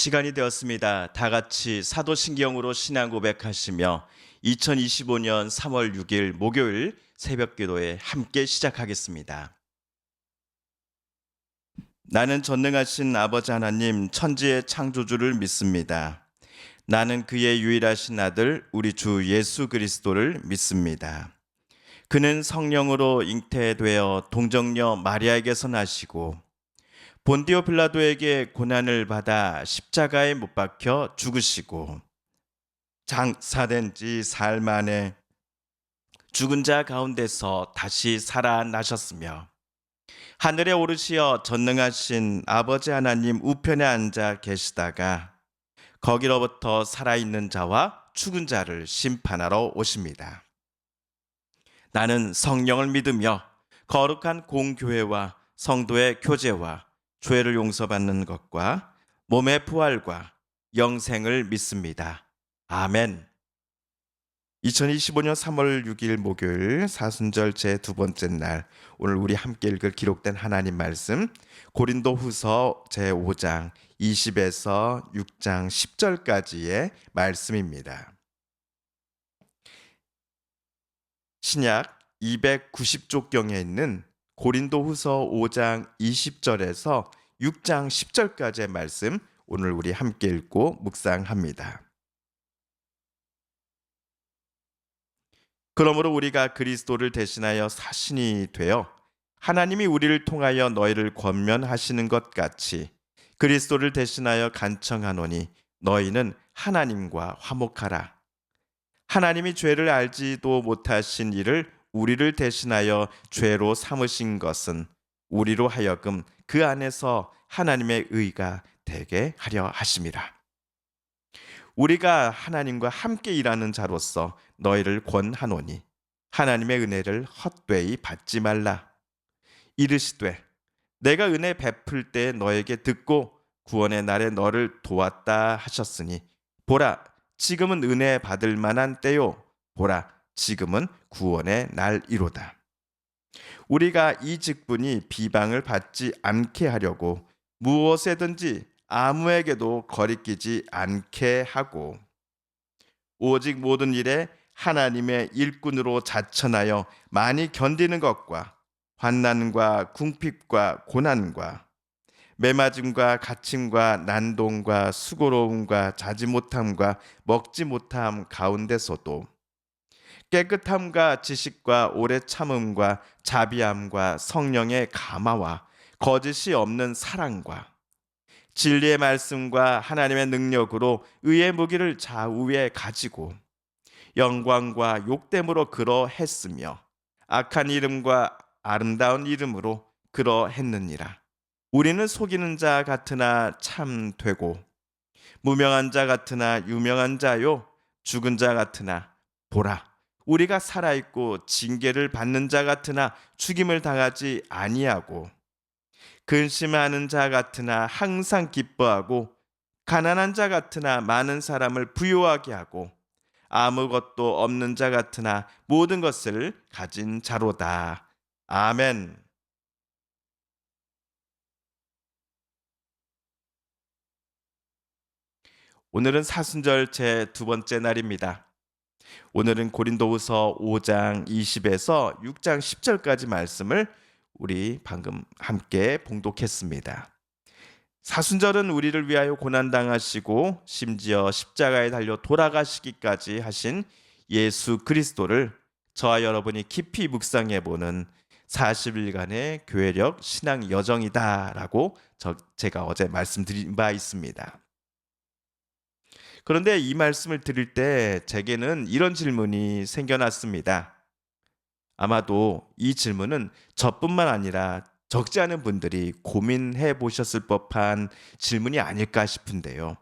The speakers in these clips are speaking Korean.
시간이 되었습니다. 다 같이 사도신경으로 신앙 고백하시며 2025년 3월 6일 목요일 새벽 기도에 함께 시작하겠습니다. 나는 전능하신 아버지 하나님 천지의 창조주를 믿습니다. 나는 그의 유일하신 아들 우리 주 예수 그리스도를 믿습니다. 그는 성령으로 잉태되어 동정녀 마리아에게서 나시고 본디오 빌라도에게 고난을 받아 십자가에 못 박혀 죽으시고 장사된 지 사흘 만에 죽은 자 가운데서 다시 살아나셨으며 하늘에 오르시어 전능하신 아버지 하나님 우편에 앉아 계시다가 거기로부터 살아있는 자와 죽은 자를 심판하러 오십니다. 나는 성령을 믿으며 거룩한 공교회와 성도의 교제와 죄를 용서받는 것과 몸의 부활과 영생을 믿습니다. 아멘. 2025년 3월 6일 목요일 사순절 제 두 번째 날, 오늘 우리 함께 읽을 기록된 하나님 말씀 고린도후서 제 5장 20에서 6장 10절까지의 말씀입니다. 신약 290쪽경에 있는 고린도후서 5장 20절에서 6장 10절까지의 말씀, 오늘 우리 함께 읽고 묵상합니다. 그러므로 우리가 그리스도를 대신하여 사신이 되어 하나님이 우리를 통하여 너희를 권면하시는 것 같이 그리스도를 대신하여 간청하노니 너희는 하나님과 화목하라. 하나님이 죄를 알지도 못하신 이를 우리를 대신하여 죄로 삼으신 것은 우리로 하여금 그 안에서 하나님의 의가 되게 하려 하심이라. 우리가 하나님과 함께 일하는 자로서 너희를 권하노니 하나님의 은혜를 헛되이 받지 말라. 이르시되 내가 은혜 베풀 때 너에게 듣고 구원의 날에 너를 도왔다 하셨으니 보라 지금은 은혜 받을 만한 때요 보라 지금은 구원의 날이로다. 우리가 이 직분이 비방을 받지 않게 하려고 무엇에든지 아무에게도 거리끼지 않게 하고 오직 모든 일에 하나님의 일꾼으로 자천하여 많이 견디는 것과 환난과 궁핍과 고난과 매맞음과 갇힘과 난동과 수고로움과 자지 못함과 먹지 못함 가운데서도 깨끗함과 지식과 오래 참음과 자비함과 성령의 감화와 거짓이 없는 사랑과 진리의 말씀과 하나님의 능력으로 의의 무기를 좌우에 가지고 영광과 욕됨으로 그러했으며 악한 이름과 아름다운 이름으로 그러했느니라. 우리는 속이는 자 같으나 참 되고 무명한 자 같으나 유명한 자요 죽은 자 같으나 보라 우리가 살아있고 징계를 받는 자 같으나 죽임을 당하지 아니하고 근심하는 자 같으나 항상 기뻐하고 가난한 자 같으나 많은 사람을 부유하게 하고 아무것도 없는 자 같으나 모든 것을 가진 자로다. 아멘. 오늘은 사순절 제 두 번째 날입니다. 오늘은 고린도후서 5장 20에서 6장 10절까지 말씀을 우리 방금 함께 봉독했습니다. 사순절은 우리를 위하여 고난당하시고 심지어 십자가에 달려 돌아가시기까지 하신 예수 그리스도를 저와 여러분이 깊이 묵상해보는 40일간의 교회력 신앙 여정이다라고 제가 어제 말씀드린 바 있습니다. 그런데 이 말씀을 드릴 때 제게는 이런 질문이 생겨났습니다. 아마도 이 질문은 저뿐만 아니라 적지 않은 분들이 고민해 보셨을 법한 질문이 아닐까 싶은데요.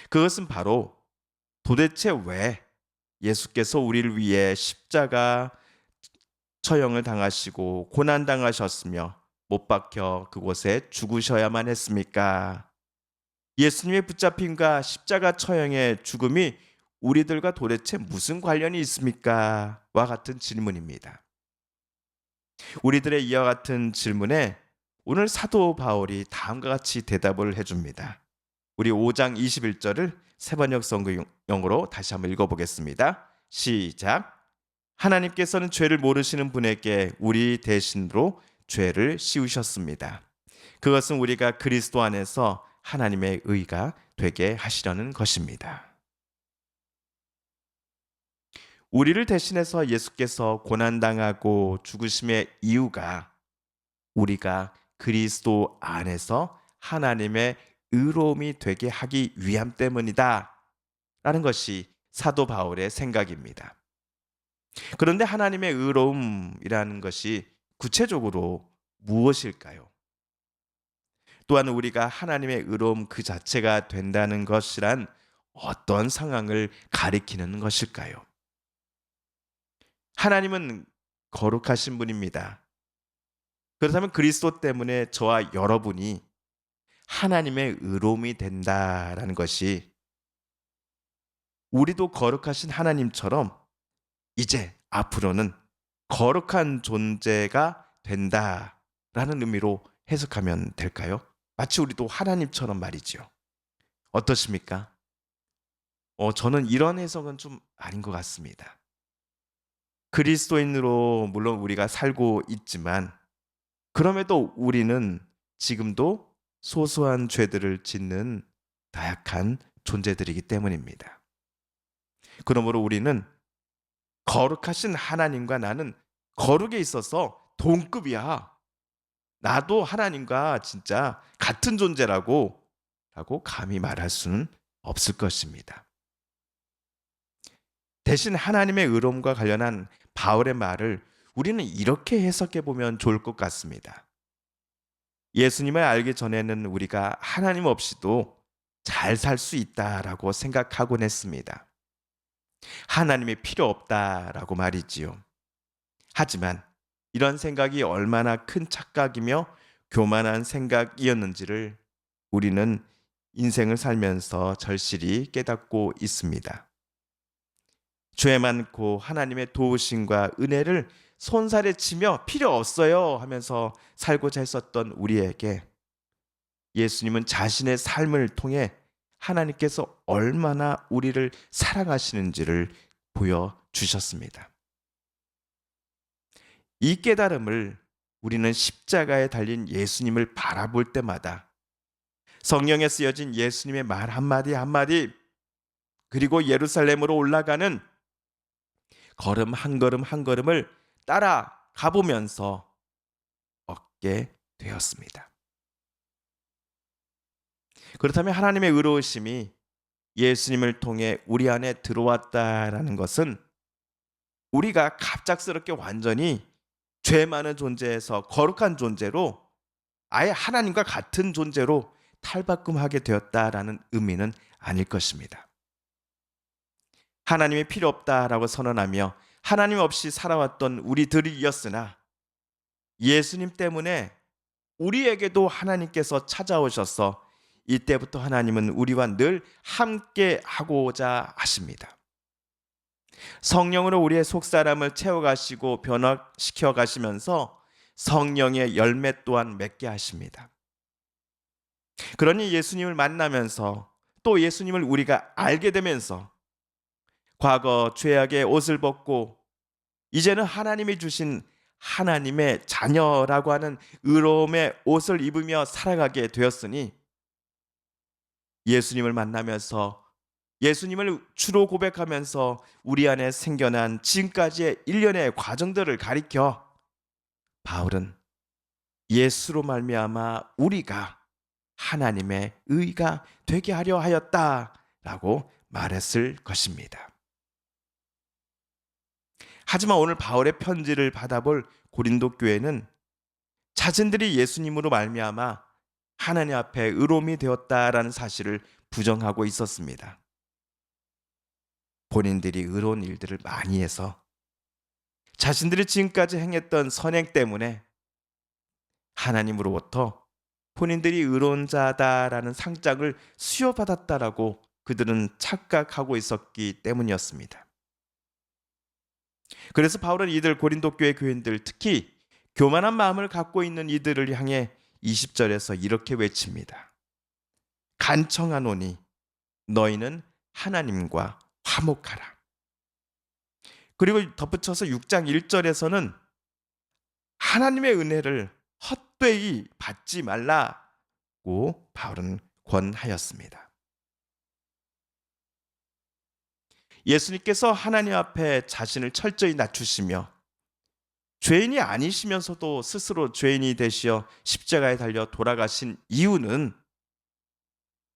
그것은 바로 도대체 왜 예수께서 우리를 위해 십자가 처형을 당하시고 고난 당하셨으며 못 박혀 그곳에 죽으셔야만 했습니까? 예수님의 붙잡힘과 십자가 처형의 죽음이 우리들과 도대체 무슨 관련이 있습니까? 와 같은 질문입니다. 우리들의 이와 같은 질문에 오늘 사도 바울이 다음과 같이 대답을 해줍니다. 우리 5장 21절을 세번역 성경으로 다시 한번 읽어보겠습니다. 시작. 하나님께서는 죄를 모르시는 분에게 우리 대신으로 죄를 씌우셨습니다. 그것은 우리가 그리스도 안에서 하나님의 의가 되게 하시려는 것입니다. 우리를 대신해서 예수께서 고난당하고 죽으심의 이유가 우리가 그리스도 안에서 하나님의 의로움이 되게 하기 위함 때문이다 라는 것이 사도 바울의 생각입니다. 그런데 하나님의 의로움이라는 것이 구체적으로 무엇일까요? 또한 우리가 하나님의 의로움 그 자체가 된다는 것이란 어떤 상황을 가리키는 것일까요? 하나님은 거룩하신 분입니다. 그렇다면 그리스도 때문에 저와 여러분이 하나님의 의로움이 된다라는 것이 우리도 거룩하신 하나님처럼 이제 앞으로는 거룩한 존재가 된다라는 의미로 해석하면 될까요? 마치 우리도 하나님처럼 말이지요. 어떠십니까? 저는 이런 해석은 좀 아닌 것 같습니다. 그리스도인으로 물론 우리가 살고 있지만 그럼에도 우리는 지금도 소소한 죄들을 짓는 나약한 존재들이기 때문입니다. 그러므로 우리는 거룩하신 하나님과 나는 거룩에 있어서 동급이야. 나도 하나님과 진짜 같은 존재라고 감히 말할 수는 없을 것입니다. 대신 하나님의 의로움과 관련한 바울의 말을 우리는 이렇게 해석해 보면 좋을 것 같습니다. 예수님을 알기 전에는 우리가 하나님 없이도 잘 살 수 있다라고 생각하곤 했습니다. 하나님이 필요 없다라고 말이지요. 하지만 이런 생각이 얼마나 큰 착각이며 교만한 생각이었는지를 우리는 인생을 살면서 절실히 깨닫고 있습니다. 죄 많고 하나님의 도우심과 은혜를 손살에 치며 필요 없어요 하면서 살고자 했었던 우리에게 예수님은 자신의 삶을 통해 하나님께서 얼마나 우리를 사랑하시는지를 보여주셨습니다. 이 깨달음을 우리는 십자가에 달린 예수님을 바라볼 때마다 성령에 쓰여진 예수님의 말 한마디 한마디 그리고 예루살렘으로 올라가는 걸음 한 걸음 한 걸음을 따라가 보면서 얻게 되었습니다. 그렇다면 하나님의 의로우심이 예수님을 통해 우리 안에 들어왔다라는 것은 우리가 갑작스럽게 완전히 죄 많은 존재에서 거룩한 존재로 아예 하나님과 같은 존재로 탈바꿈하게 되었다라는 의미는 아닐 것입니다. 하나님이 필요 없다라고 선언하며 하나님 없이 살아왔던 우리들이었으나 예수님 때문에 우리에게도 하나님께서 찾아오셔서 이때부터 하나님은 우리와 늘 함께 하고자 하십니다. 성령으로 우리의 속사람을 채워가시고 변화시켜 가시면서 성령의 열매 또한 맺게 하십니다. 그러니 예수님을 만나면서 또 예수님을 우리가 알게 되면서 과거 죄악의 옷을 벗고 이제는 하나님이 주신 하나님의 자녀라고 하는 의로움의 옷을 입으며 살아가게 되었으니 예수님을 만나면서 예수님을 주로 고백하면서 우리 안에 생겨난 지금까지의 일련의 과정들을 가리켜 바울은 예수로 말미암아 우리가 하나님의 의가 되게 하려 하였다라고 말했을 것입니다. 하지만 오늘 바울의 편지를 받아볼 고린도 교회는 자신들이 예수님으로 말미암아 하나님 앞에 의로움이 되었다라는 사실을 부정하고 있었습니다. 본인들이 의로운 일들을 많이 해서 자신들이 지금까지 행했던 선행 때문에 하나님으로부터 본인들이 의로운 자다라는 상장을 수여받았다라고 그들은 착각하고 있었기 때문이었습니다. 그래서 바울은 이들 고린도 교회 교인들 특히 교만한 마음을 갖고 있는 이들을 향해 20절에서 이렇게 외칩니다. 간청하노니 너희는 하나님과 화목하라. 그리고 덧붙여서 6장 1절에서는 하나님의 은혜를 헛되이 받지 말라고 바울은 권하였습니다. 예수님께서 하나님 앞에 자신을 철저히 낮추시며 죄인이 아니시면서도 스스로 죄인이 되시어 십자가에 달려 돌아가신 이유는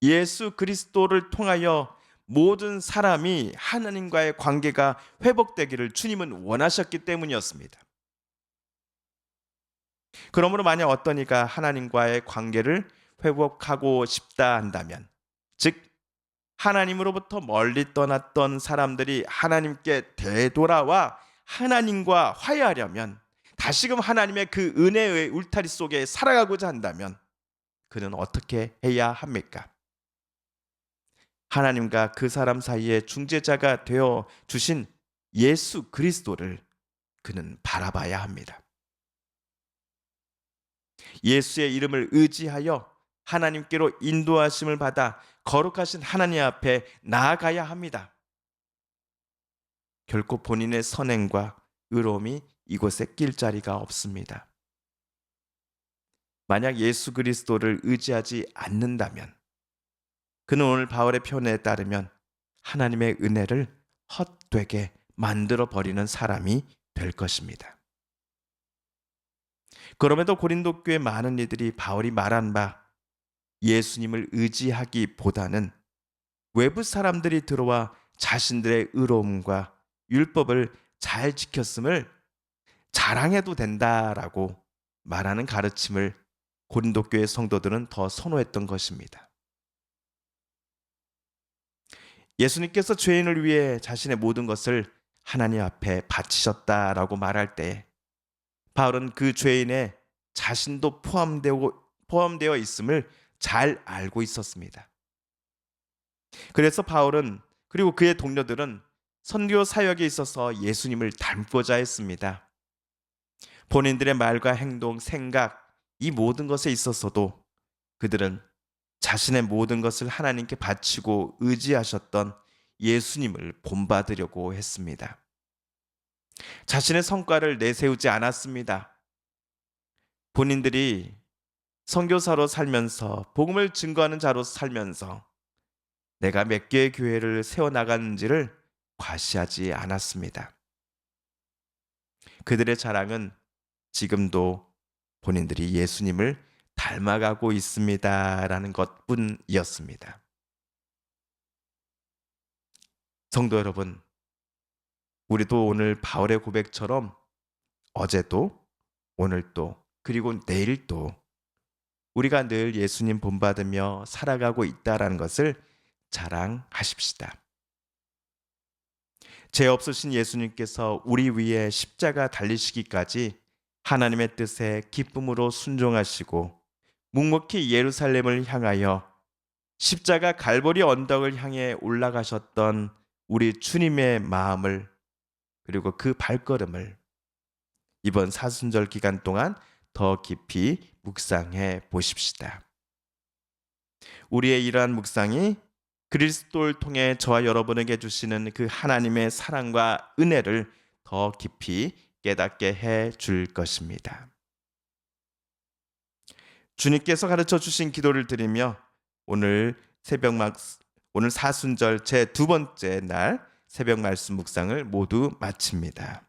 예수 그리스도를 통하여 모든 사람이 하나님과의 관계가 회복되기를 주님은 원하셨기 때문이었습니다. 그러므로 만약 어떤 이가 하나님과의 관계를 회복하고 싶다 한다면, 즉 하나님으로부터 멀리 떠났던 사람들이 하나님께 되돌아와 하나님과 화해하려면, 다시금 하나님의 그 은혜의 울타리 속에 살아가고자 한다면 그는 어떻게 해야 합니까? 하나님과 그 사람 사이에 중재자가 되어 주신 예수 그리스도를 그는 바라봐야 합니다. 예수의 이름을 의지하여 하나님께로 인도하심을 받아 거룩하신 하나님 앞에 나아가야 합니다. 결코 본인의 선행과 의로움이 이곳에 낄 자리가 없습니다. 만약 예수 그리스도를 의지하지 않는다면 그는 오늘 바울의 표현에 따르면 하나님의 은혜를 헛되게 만들어 버리는 사람이 될 것입니다. 그럼에도 고린도 교회 많은 이들이 바울이 말한 바 예수님을 의지하기보다는 외부 사람들이 들어와 자신들의 의로움과 율법을 잘 지켰음을 자랑해도 된다라고 말하는 가르침을 고린도 교회 성도들은 더 선호했던 것입니다. 예수님께서 죄인을 위해 자신의 모든 것을 하나님 앞에 바치셨다라고 말할 때 바울은 그 죄인의 자신도 포함되어 있음을 잘 알고 있었습니다. 그래서 바울은, 그리고 그의 동료들은 선교 사역에 있어서 예수님을 닮고자 했습니다. 본인들의 말과 행동, 생각, 이 모든 것에 있어서도 그들은 자신의 모든 것을 하나님께 바치고 의지하셨던 예수님을 본받으려고 했습니다. 자신의 성과를 내세우지 않았습니다. 본인들이 선교사로 살면서, 복음을 증거하는 자로 살면서 내가 몇 개의 교회를 세워나갔는지를 과시하지 않았습니다. 그들의 자랑은 지금도 본인들이 예수님을 닮아가고 있습니다라는 것뿐이었습니다. 성도 여러분, 우리도 오늘 바울의 고백처럼 어제도, 오늘도, 그리고 내일도 우리가 늘 예수님 본받으며 살아가고 있다라는 것을 자랑하십시다. 죄 없으신 예수님께서 우리 위에 십자가 달리시기까지 하나님의 뜻에 기쁨으로 순종하시고 묵묵히 예루살렘을 향하여 십자가 갈보리 언덕을 향해 올라가셨던 우리 주님의 마음을, 그리고 그 발걸음을 이번 사순절 기간 동안 더 깊이 묵상해 보십시다. 우리의 이러한 묵상이 그리스도를 통해 저와 여러분에게 주시는 그 하나님의 사랑과 은혜를 더 깊이 깨닫게 해 줄 것입니다. 주님께서 가르쳐 주신 기도를 드리며 오늘 사순절 제 두 번째 날 새벽 말씀 묵상을 모두 마칩니다.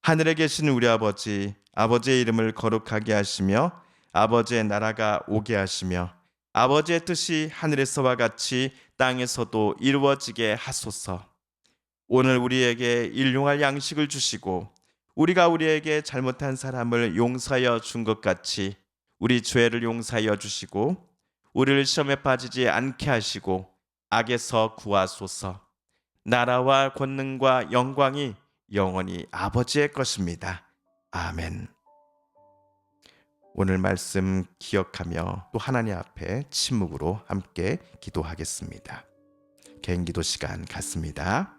하늘에 계신 우리 아버지, 아버지의 이름을 거룩하게 하시며 아버지의 나라가 오게 하시며 아버지의 뜻이 하늘에서와 같이 땅에서도 이루어지게 하소서. 오늘 우리에게 일용할 양식을 주시고 우리가 우리에게 잘못한 사람을 용서하여 준 것 같이 우리 죄를 용서하여 주시고 우리를 시험에 빠지지 않게 하시고 악에서 구하소서. 나라와 권능과 영광이 영원히 아버지의 것입니다. 아멘. 오늘 말씀 기억하며 또 하나님 앞에 침묵으로 함께 기도하겠습니다. 개인 기도 시간 갖습니다.